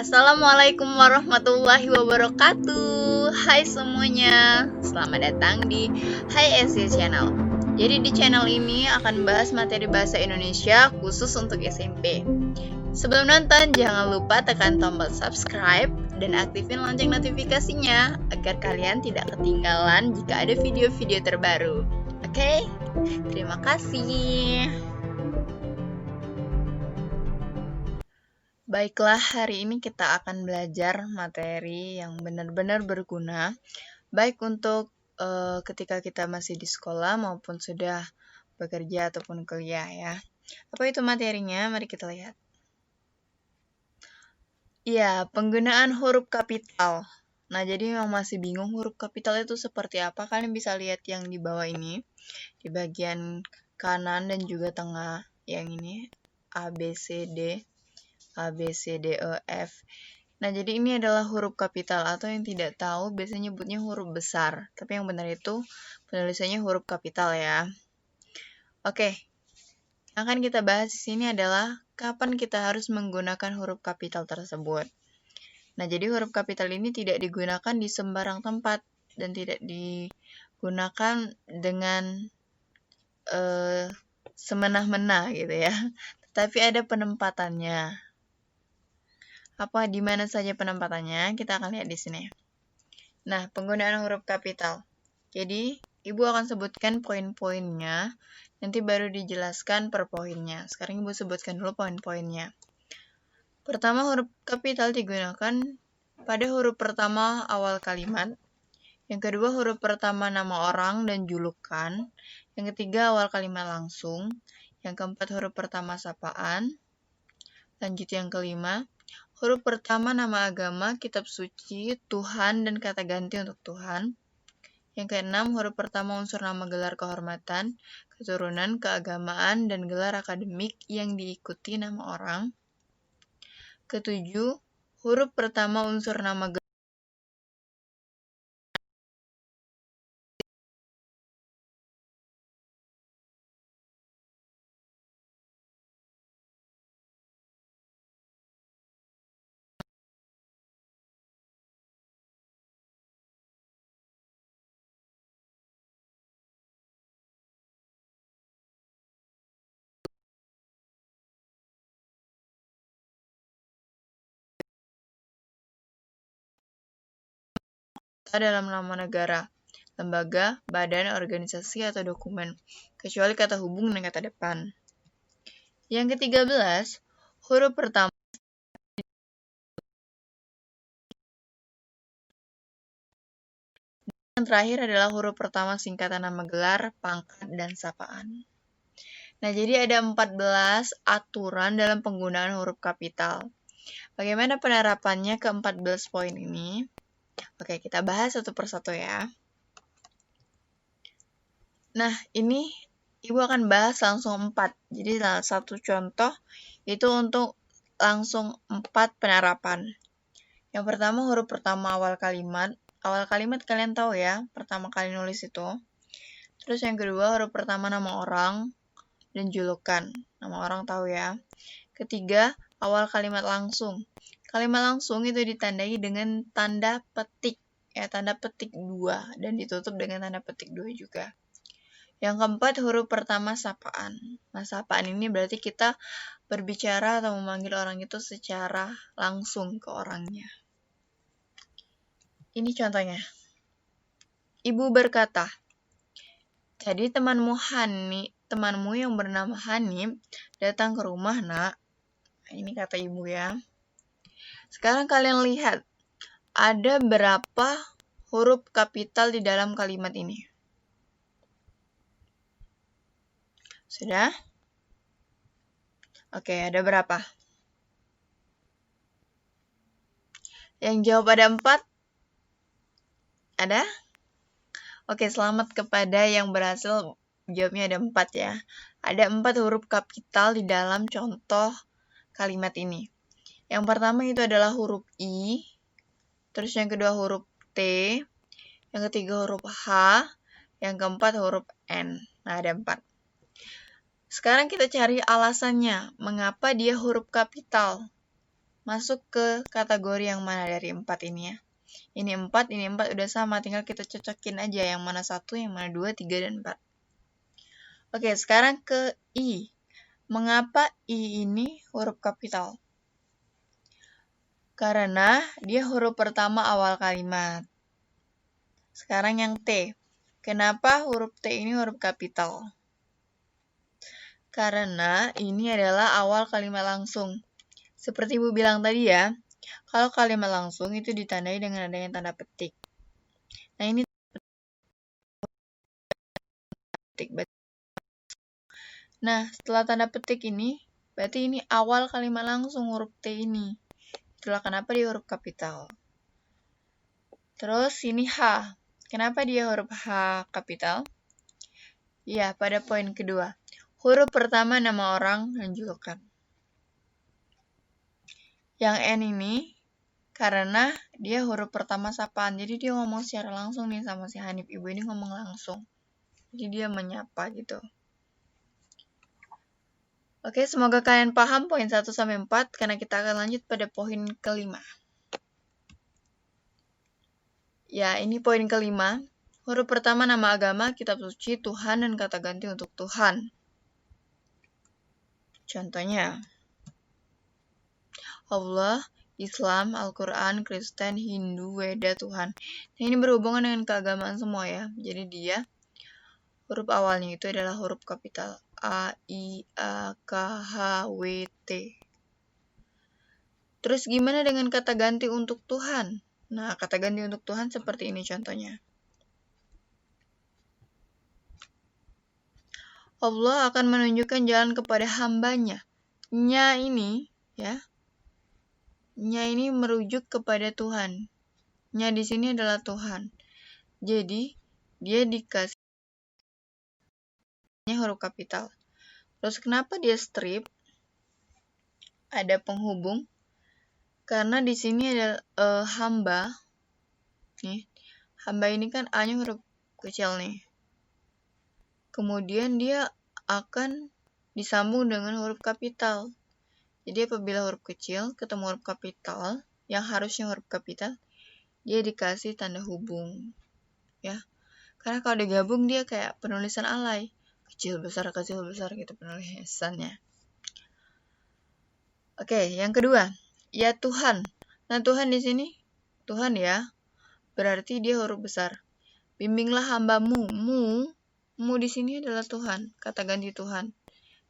Assalamualaikum warahmatullahi wabarakatuh. Hai semuanya, selamat datang di Hai SC Channel. Jadi di channel ini akan bahas materi bahasa Indonesia khusus untuk SMP. Sebelum nonton, jangan lupa tekan tombol subscribe dan aktifin lonceng notifikasinya agar kalian tidak ketinggalan jika ada video-video terbaru. Oke? Terima kasih. Baiklah, hari ini kita akan belajar materi yang benar-benar berguna, baik untuk ketika kita masih di sekolah maupun sudah bekerja ataupun kuliah ya. Apa itu materinya? Mari kita lihat. Ya, penggunaan huruf kapital. Nah, jadi yang masih bingung huruf kapital itu seperti apa, kalian bisa lihat yang di bawah ini, di bagian kanan dan juga tengah yang ini, A, B, C, D. A, B, C, D, E, F. Nah, jadi ini adalah huruf kapital atau yang tidak tahu biasanya nyebutnya huruf besar. Tapi yang benar itu penulisannya huruf kapital ya. Oke, yang akan kita bahas di sini adalah kapan kita harus menggunakan huruf kapital tersebut. Nah, jadi huruf kapital ini tidak digunakan di sembarang tempat dan tidak digunakan dengan semena-mena gitu ya. Tetapi ada penempatannya. Apa di mana saja penempatannya? Kita akan lihat di sini. Nah, penggunaan huruf kapital. Jadi, Ibu akan sebutkan poin-poinnya, nanti baru dijelaskan per poinnya. Sekarang Ibu sebutkan dulu poin-poinnya. Pertama, huruf kapital digunakan pada huruf pertama awal kalimat. Yang kedua, huruf pertama nama orang dan julukan. Yang ketiga, awal kalimat langsung. Yang keempat, huruf pertama sapaan. Lanjut yang kelima, huruf pertama nama agama, kitab suci, Tuhan, dan kata ganti untuk Tuhan. Yang keenam, huruf pertama unsur nama gelar kehormatan, keturunan, keagamaan, dan gelar akademik yang diikuti nama orang. Ketujuh, huruf pertama unsur nama gelar dalam nama negara, lembaga, badan, organisasi, atau dokumen, kecuali kata hubung dan kata depan. Yang ke-13, huruf pertama yang terakhir adalah huruf pertama singkatan nama gelar, pangkat, dan sapaan. Nah, jadi ada 14 aturan dalam penggunaan huruf kapital. Bagaimana penerapannya ke 14 poin ini? Oke, kita bahas satu persatu ya. Nah, ini Ibu akan bahas langsung 4. Jadi, satu contoh itu untuk langsung 4 penerapan. Yang pertama, huruf pertama awal kalimat. Awal kalimat kalian tahu ya, pertama kali nulis itu. Terus yang kedua, huruf pertama nama orang dan julukan. Nama orang tahu ya. Ketiga, awal kalimat langsung. Kalimat langsung itu ditandai dengan tanda petik. Ya, tanda petik 2 dan ditutup dengan tanda petik 2 juga. Yang keempat, huruf pertama sapaan. Nah, sapaan ini berarti kita berbicara atau memanggil orang itu secara langsung ke orangnya. Ini contohnya. Ibu berkata, jadi temanmu yang bernama Hani datang ke rumah, Nak. Nah, ini kata ibu ya. Sekarang kalian lihat, ada berapa huruf kapital di dalam kalimat ini? Sudah? Oke, ada berapa? Yang jawab ada 4? Ada? Oke, selamat kepada yang berhasil jawabnya ada 4 ya. Ada 4 huruf kapital di dalam contoh kalimat ini. Yang pertama itu adalah huruf I, terus yang kedua huruf T, yang ketiga huruf H, yang keempat huruf N. Nah, ada 4. Sekarang kita cari alasannya, mengapa dia huruf kapital. masuk ke kategori yang mana dari 4 ini ya. Ini 4 udah sama, tinggal kita cocokin aja yang mana 1, yang mana 2, 3, dan 4. Oke, sekarang ke I. Mengapa I ini huruf kapital? Karena dia huruf pertama awal kalimat. Sekarang yang T. Kenapa huruf T ini huruf kapital? Karena ini adalah awal kalimat langsung. Seperti Ibu bilang tadi ya, kalau kalimat langsung itu ditandai dengan adanya tanda petik. Nah, ini petik. Nah, setelah tanda petik ini, berarti ini awal kalimat langsung huruf T ini. Itulah kenapa dia huruf kapital. Terus ini H. Kenapa dia huruf H kapital? Ya, pada poin kedua. Huruf pertama nama orang menunjukkan. Yang N ini karena dia huruf pertama sapaan. Jadi dia ngomong secara langsung nih sama si Hanif. Ibu ini ngomong langsung. Jadi dia menyapa gitu. Oke, semoga kalian paham poin 1 sampai 4 karena kita akan lanjut pada poin kelima. Ya, ini poin kelima. Huruf pertama nama agama, kitab suci, Tuhan, dan kata ganti untuk Tuhan. Contohnya, Allah, Islam, Al-Quran, Kristen, Hindu, Weda, Tuhan. Nah, ini berhubungan dengan keagamaan semua ya. Jadi dia, huruf awalnya itu adalah huruf kapital. A, I, A, K, H, W, T. Terus gimana dengan kata ganti untuk Tuhan? Nah, kata ganti untuk Tuhan seperti ini contohnya. Allah akan menunjukkan jalan kepada hambanya. Nya ini, ya. Nya ini merujuk kepada Tuhan. Nya di sini adalah Tuhan. Jadi, dia dikasih huruf kapital. Terus kenapa dia strip? Ada penghubung. Karena di sini ada hamba. Nih, hamba ini kan A-nya huruf kecil nih. Kemudian dia akan disambung dengan huruf kapital. Jadi apabila huruf kecil ketemu huruf kapital, yang harusnya huruf kapital, dia dikasih tanda hubung. Ya. Karena kalau digabung dia kayak penulisan alay. Kecil besar gitu penulisannya. Oke, yang kedua, ya Tuhan. Nah, Tuhan di sini Tuhan ya. Berarti dia huruf besar. Bimbinglah hambamu. Mu di sini adalah Tuhan, kata ganti Tuhan.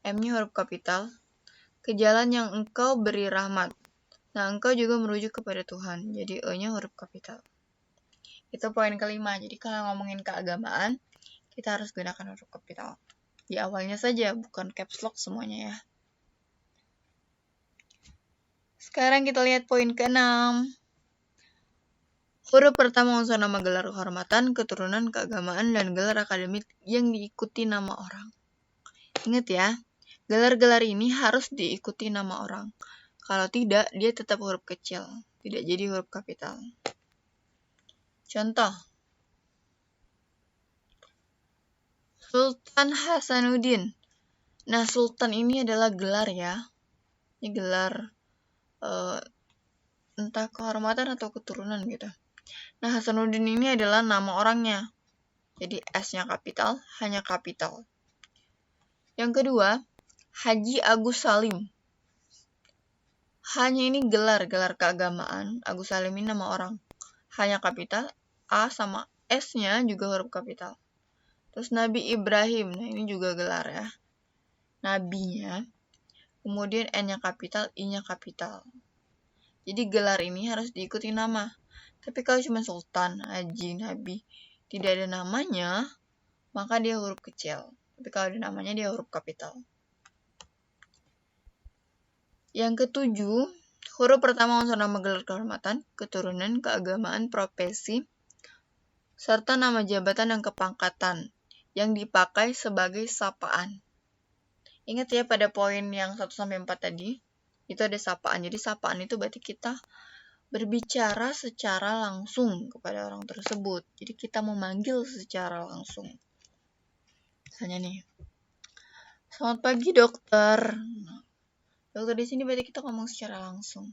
M-nya huruf kapital. Ke jalan yang engkau beri rahmat. Nah, engkau juga merujuk kepada Tuhan. Jadi E-nya huruf kapital. Itu poin kelima. Jadi kalau ngomongin keagamaan, kita harus gunakan huruf kapital. Di awalnya saja, bukan caps lock semuanya ya. Sekarang kita lihat poin ke-6. Huruf pertama unsur nama gelar kehormatan, keturunan, keagamaan, dan gelar akademik yang diikuti nama orang. Ingat ya, gelar-gelar ini harus diikuti nama orang. Kalau tidak, dia tetap huruf kecil, tidak jadi huruf kapital. Contoh, Sultan Hasanuddin. Nah, Sultan ini adalah gelar ya. Ini gelar entah kehormatan atau keturunan gitu. Nah, Hasanuddin ini adalah nama orangnya. Jadi S-nya kapital, hanya kapital. Yang kedua, Haji Agus Salim. Hanya ini gelar keagamaan. Agus Salim ini nama orang. Hanya kapital, A sama S-nya juga huruf kapital. Terus Nabi Ibrahim. Nah, ini juga gelar ya. Nabinya. Kemudian N-nya kapital, I-nya kapital. Jadi gelar ini harus diikuti nama. Tapi kalau cuma Sultan, Haji, Nabi, tidak ada namanya, maka dia huruf kecil. Tapi kalau ada namanya, dia huruf kapital. Yang ketujuh, huruf pertama unsur nama gelar kehormatan, keturunan, keagamaan, profesi, serta nama jabatan dan kepangkatan yang dipakai sebagai sapaan. Ingat ya pada poin yang 1-4 tadi, itu ada sapaan. Jadi sapaan itu berarti kita berbicara secara langsung kepada orang tersebut. Jadi kita memanggil secara langsung. Misalnya nih, selamat pagi dokter. Dokter di sini berarti kita ngomong secara langsung.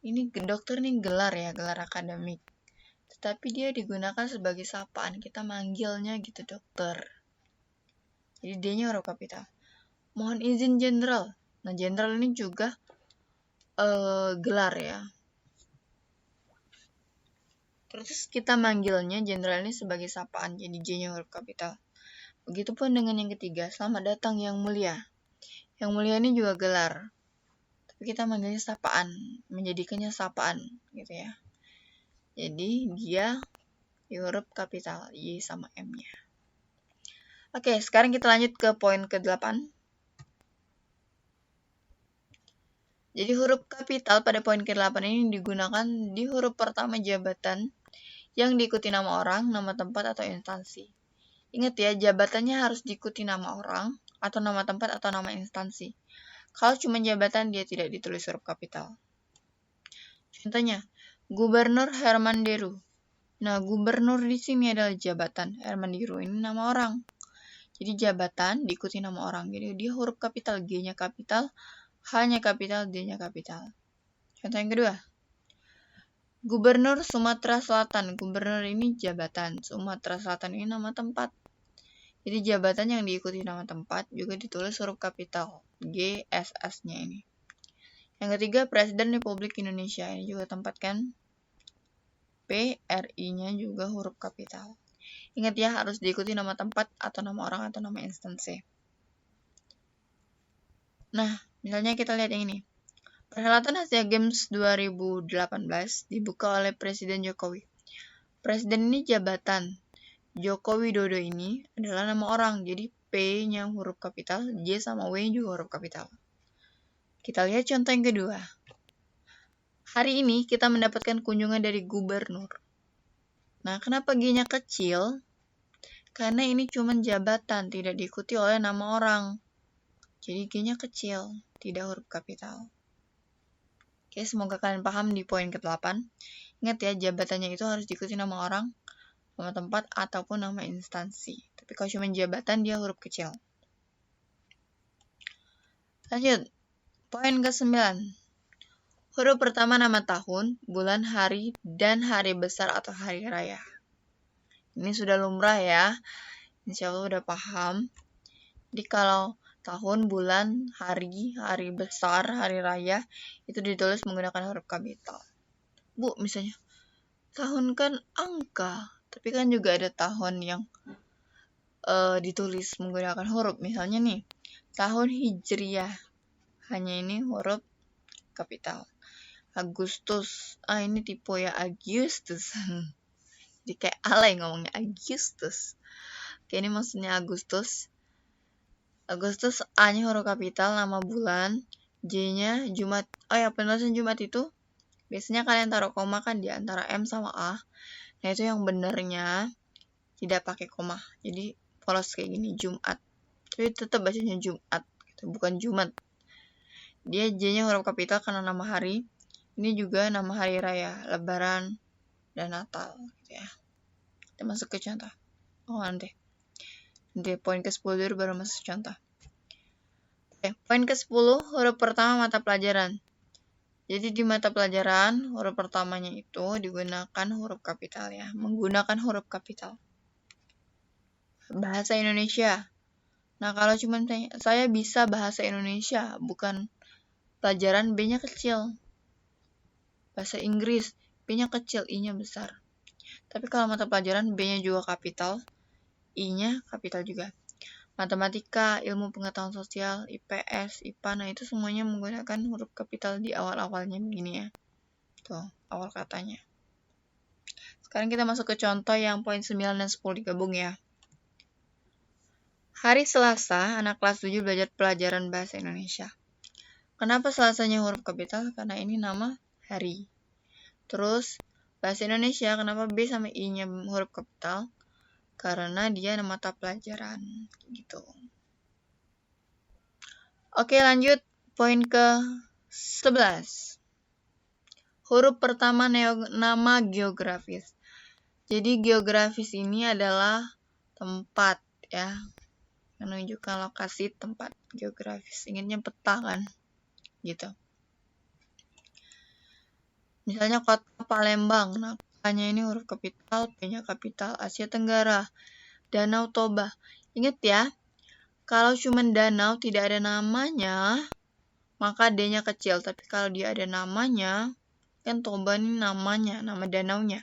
Ini dokter nih gelar ya, gelar akademik. Tetapi dia digunakan sebagai sapaan, kita manggilnya gitu dokter. Jadi D-nya huruf kapital. Mohon izin jenderal. Nah, jenderal ini juga gelar ya. Terus kita manggilnya jenderal ini sebagai sapaan, jadi J-nya huruf kapital. Begitupun dengan yang ketiga, selamat datang yang mulia. Yang mulia ini juga gelar. Tapi kita manggilnya sapaan, menjadikannya sapaan gitu ya. Jadi dia di huruf kapital, Y sama M-nya. Oke, sekarang kita lanjut ke poin ke-8. Jadi huruf kapital pada poin ke-8 ini digunakan di huruf pertama jabatan yang diikuti nama orang, nama tempat, atau instansi. Ingat ya, jabatannya harus diikuti nama orang, atau nama tempat, atau nama instansi. Kalau cuma jabatan, dia tidak ditulis huruf kapital. Contohnya, Gubernur Herman Deru. Nah, gubernur di sini adalah jabatan. Herman Deru ini nama orang. Jadi jabatan diikuti nama orang. Jadi dia huruf kapital, G-nya kapital, H-nya kapital, D-nya kapital. Contoh yang kedua, Gubernur Sumatera Selatan. Gubernur ini jabatan. Sumatera Selatan ini nama tempat. Jadi jabatan yang diikuti nama tempat juga ditulis huruf kapital, G, S, S-nya ini. Yang ketiga, Presiden Republik Indonesia. Ini juga tempat kan? P, R, I-nya juga huruf kapital. Ingat ya, harus diikuti nama tempat atau nama orang atau nama instansi. Nah, misalnya kita lihat yang ini. Perhelatan Asia Games 2018 dibuka oleh Presiden Jokowi. Presiden ini jabatan. Joko Widodo ini adalah nama orang, jadi P-nya huruf kapital, J sama W juga huruf kapital. Kita lihat contoh yang kedua. Hari ini kita mendapatkan kunjungan dari gubernur. Nah, kenapa G-nya kecil? Karena ini cuma jabatan, tidak diikuti oleh nama orang. Jadi G-nya kecil, tidak huruf kapital. Oke, semoga kalian paham di poin ke-8. Ingat ya, jabatannya itu harus diikuti nama orang, nama tempat, ataupun nama instansi. Tapi kalau cuma jabatan, dia huruf kecil. Lanjut, poin ke-9. Huruf pertama nama tahun, bulan, hari, dan hari besar atau hari raya. Ini sudah lumrah ya. Insya Allah udah paham. Jadi kalau tahun, bulan, hari, hari besar, hari raya, itu ditulis menggunakan huruf kapital. Bu, misalnya, tahun kan angka. Tapi kan juga ada tahun yang ditulis menggunakan huruf. Misalnya nih, tahun Hijriah. Hanya ini huruf kapital. Agustus. Ini tipe ya, Agustus. Jadi kayak alay ngomongnya, Agustus. Oke, ini maksudnya Agustus. Agustus, A-nya huruf kapital, nama bulan. J-nya Jumat. Oh ya, penulisan Jumat itu biasanya kalian taruh koma kan di antara M sama A. Nah, itu yang benernya tidak pakai koma. Jadi polos kayak gini, Jumat. Tapi tetap bacanya Jumat, gitu. Bukan Jumat. Dia J-nya huruf kapital karena nama hari. Ini juga nama hari raya, Lebaran dan Natal, gitu ya. Kita masuk ke contoh. Nanti poin ke-10 dulu baru masuk contoh. Oke, poin ke-10, huruf pertama mata pelajaran. Jadi di mata pelajaran, huruf pertamanya itu digunakan huruf kapital ya, menggunakan huruf kapital. Bahasa Indonesia. Nah, kalau cuma saya bisa bahasa Indonesia, bukan pelajaran, B-nya kecil. Bahasa Inggris, B-nya kecil, I-nya besar. Tapi kalau mata pelajaran, B-nya juga kapital, I-nya kapital juga. Matematika, ilmu pengetahuan sosial, IPS, IPA, nah itu semuanya menggunakan huruf kapital di awal-awalnya begini ya. Tuh, awal katanya. Sekarang kita masuk ke contoh yang poin 9 dan 10 digabung ya. Hari Selasa, anak kelas 7 belajar pelajaran bahasa Indonesia. Kenapa Selasanya huruf kapital? Karena ini nama hari. Terus, bahasa Indonesia, kenapa B sama I-nya huruf kapital? Karena dia nama mata pelajaran. Gitu. Oke, lanjut. Poin ke-11. Huruf pertama nama geografis. Jadi geografis ini adalah tempat ya. Menunjukkan lokasi tempat geografis. Ingatnya peta kan? Gitu. Misalnya kota Palembang, nah K-nya ini huruf kapital, P-nya kapital. Asia Tenggara, Danau Toba. Ingat ya, kalau cuma danau tidak ada namanya, maka D-nya kecil. Tapi kalau dia ada namanya, kan Toba ini namanya, nama danaunya.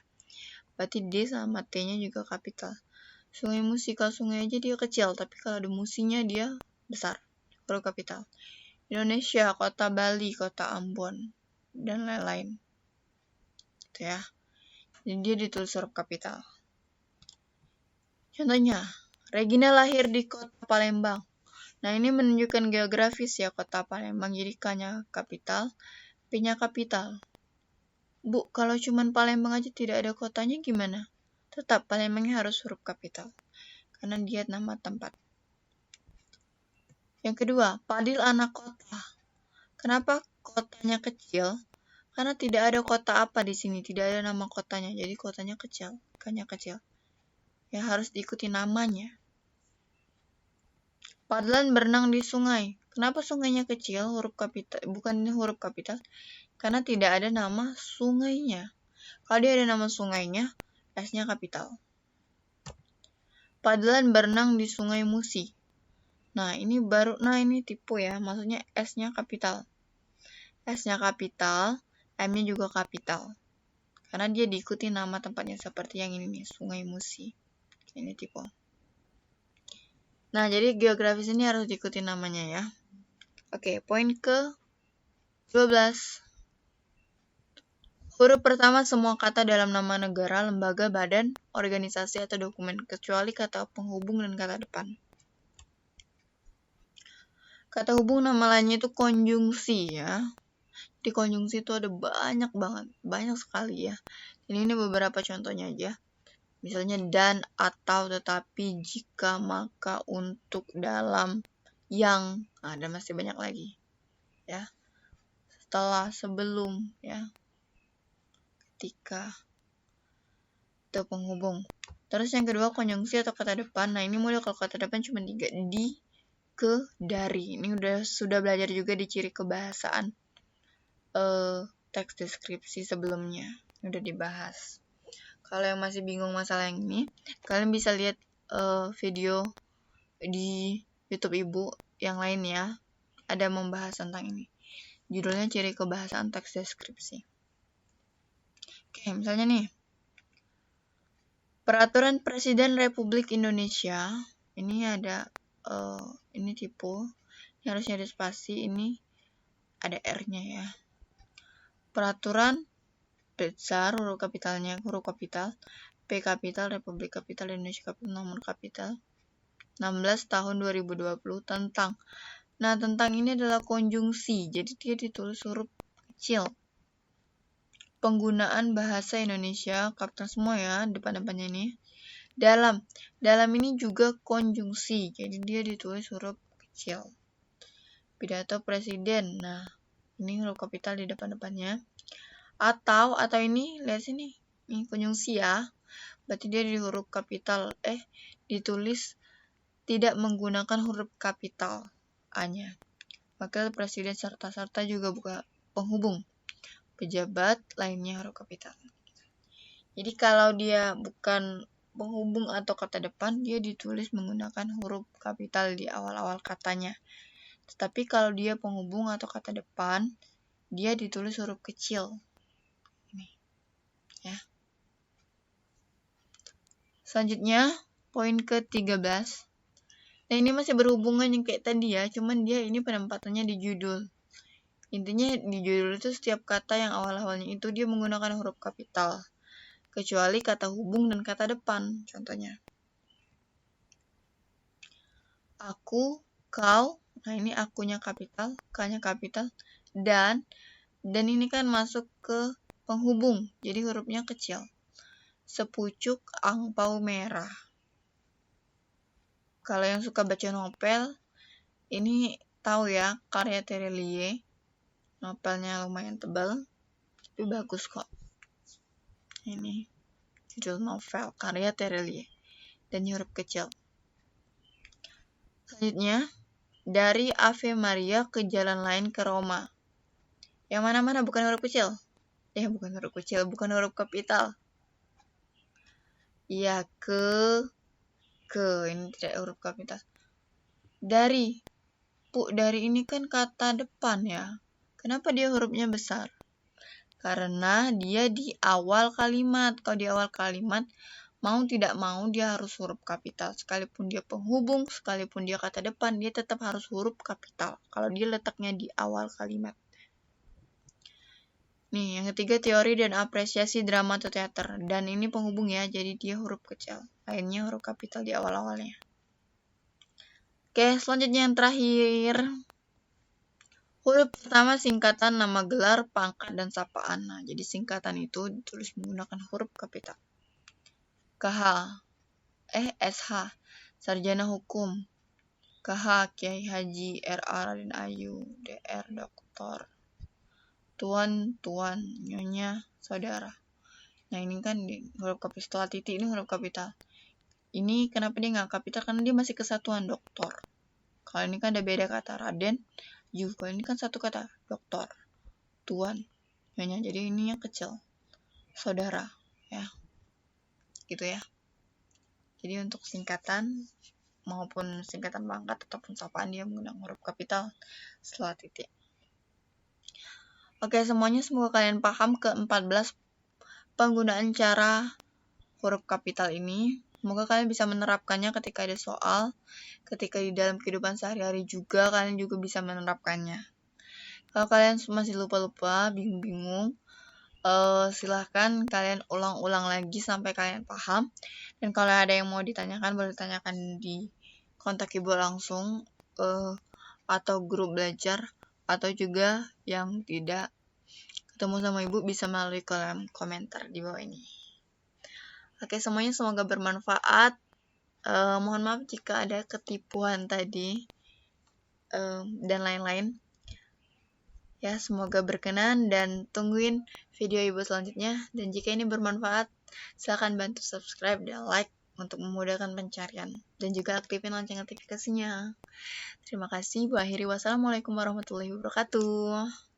Berarti D sama T-nya juga kapital. Sungai Musi, kalau sungai aja dia kecil, tapi kalau ada musinya dia besar, huruf kapital. Indonesia, kota Bali, kota Ambon, dan lain-lain. Itu ya. Jadi dia ditulis huruf kapital. Contohnya, Regina lahir di kota Palembang. Nah, ini menunjukkan geografis ya kota Palembang. Jadi K-nya kapital, P-nya kapital. Bu, kalau cuman Palembang aja tidak ada kotanya gimana? Tetap Palembangnya harus huruf kapital. Karena dia nama tempat. Yang kedua, Padil anak kota. Kenapa kotanya kecil? Karena tidak ada kota apa di sini, tidak ada nama kotanya. Jadi kotanya kecil, K-nya kecil. Ya harus diikuti namanya. Padlan berenang di sungai. Kenapa sungainya kecil, huruf kapital, bukan huruf kapital? Karena tidak ada nama sungainya. Kalau dia ada nama sungainya, S-nya kapital. Padlan berenang di Sungai Musi. Nah, ini tipe ya, maksudnya S-nya kapital. S-nya kapital, M-nya juga kapital. Karena dia diikuti nama tempatnya seperti yang ini nih, Sungai Musi. Ini tipe. Nah, jadi geografis ini harus diikuti namanya ya. Oke, poin ke 12. Huruf pertama semua kata dalam nama negara, lembaga, badan, organisasi, atau dokumen, kecuali kata penghubung dan kata depan. Kata hubung nama lainnya itu konjungsi ya. Di konjungsi itu ada banyak banget, banyak sekali ya. Ini beberapa contohnya aja. Misalnya dan, atau, tetapi, jika, maka, untuk, dalam, yang, ada masih banyak lagi ya. Setelah, sebelum ya. Ketika. Itu penghubung. Terus yang kedua konjungsi atau kata depan. Nah, ini model kalau kata depan cuma 3, di, ke, dari. Ini sudah belajar juga di ciri kebahasaan teks deskripsi sebelumnya. Udah dibahas. Kalau yang masih bingung masalah yang ini, kalian bisa lihat video di YouTube Ibu yang lain ya. Ada membahas tentang ini. Judulnya ciri kebahasaan teks deskripsi. Oke, misalnya nih. Peraturan Presiden Republik Indonesia. Ini ada ini tipe. Ini harusnya ada spasi, ini ada R-nya ya. Peraturan besar huruf kapitalnya huruf kapital, P kapital, Republik Kapital Indonesia Kapital, nomor kapital 16 tahun 2020 tentang. Nah, tentang ini adalah konjungsi, jadi dia ditulis huruf kecil. Penggunaan bahasa Indonesia, kapital semua ya, depan-depannya ini. Dalam ini juga konjungsi, jadi dia ditulis huruf kecil. Pidato Presiden, nah ini huruf kapital di depan-depannya. Atau ini, lihat sini, ini konjungsi ya. Berarti dia di huruf kapital, ditulis tidak menggunakan huruf kapital A-nya. Wakil Presiden serta juga bukan penghubung. Pejabat lainnya huruf kapital. Jadi kalau dia bukan penghubung atau kata depan, dia ditulis menggunakan huruf kapital di awal-awal katanya. Tetapi kalau dia penghubung atau kata depan, dia ditulis huruf kecil. Ini. Ya. Selanjutnya, poin ke-13. Nah, ini masih berhubungan yang kayak tadi ya, cuman dia ini penempatannya di judul. Intinya di judul itu setiap kata yang awal-awalnya itu dia menggunakan huruf kapital. Kecuali kata hubung dan kata depan, contohnya. Aku, kau, nah ini akunya kapital, K-nya kapital, dan ini kan masuk ke penghubung, jadi hurufnya kecil. Sepucuk angpau merah. Kalau yang suka baca novel, ini tahu ya, karya Terelie. Novelnya lumayan tebal, tapi bagus kok. Ini judul novel karya Terelie dan huruf kecil. Selanjutnya, dari Ave Maria ke jalan lain ke Roma. Yang mana-mana bukan huruf kecil. Bukan huruf kecil, bukan huruf kapital. Iya, ini tidak huruf kapital. Dari ini kan kata depan ya. Kenapa dia hurufnya besar? Karena dia di awal kalimat. Kalau di awal kalimat, mau tidak mau dia harus huruf kapital. Sekalipun dia penghubung, sekalipun dia kata depan, dia tetap harus huruf kapital. Kalau dia letaknya di awal kalimat. Nih, yang ketiga teori dan apresiasi drama atau teater. Dan ini penghubung ya, jadi dia huruf kecil. Lainnya huruf kapital di awal-awalnya. Oke, selanjutnya yang terakhir. Huruf pertama singkatan nama gelar, pangkat, dan sapaan. Nah, jadi singkatan itu ditulis menggunakan huruf kapital. SH, Sarjana Hukum. KH, Kiai Haji R.A. Raden Ayu. DR, Doktor. Tuan, Nyonya, Saudara. Nah, ini kan huruf kapital. Setelah titik ini huruf kapital. Ini kenapa dia nggak kapital? Karena dia masih kesatuan doktor. Kalau ini kan ada beda kata Raden, Yu. Kalau ini kan satu kata doktor, Tuan, Nyonya. Jadi ininya kecil. Saudara, ya. Gitu ya. Jadi untuk singkatan maupun singkatan pangkat ataupun sapaan dia menggunakan huruf kapital setelah titik. Oke, semuanya semoga kalian paham ke-14 penggunaan cara huruf kapital ini. Semoga kalian bisa menerapkannya ketika ada soal, ketika di dalam kehidupan sehari-hari juga kalian juga bisa menerapkannya. Kalau kalian masih lupa-lupa, bingung-bingung, silahkan kalian ulang-ulang lagi sampai kalian paham. Dan kalau ada yang mau ditanyakan, boleh ditanyakan di kontak ibu langsung, atau grup belajar, atau juga yang tidak ketemu sama ibu bisa melalui kolom komentar di bawah ini. Oke, semuanya semoga bermanfaat. Mohon maaf jika ada ketipuan tadi dan lain-lain. Ya, semoga berkenan dan tungguin video ibu selanjutnya. Dan jika ini bermanfaat, silakan bantu subscribe dan like untuk memudahkan pencarian. Dan juga aktifin lonceng notifikasinya. Terima kasih. Bu akhiri. Wassalamualaikum warahmatullahi wabarakatuh.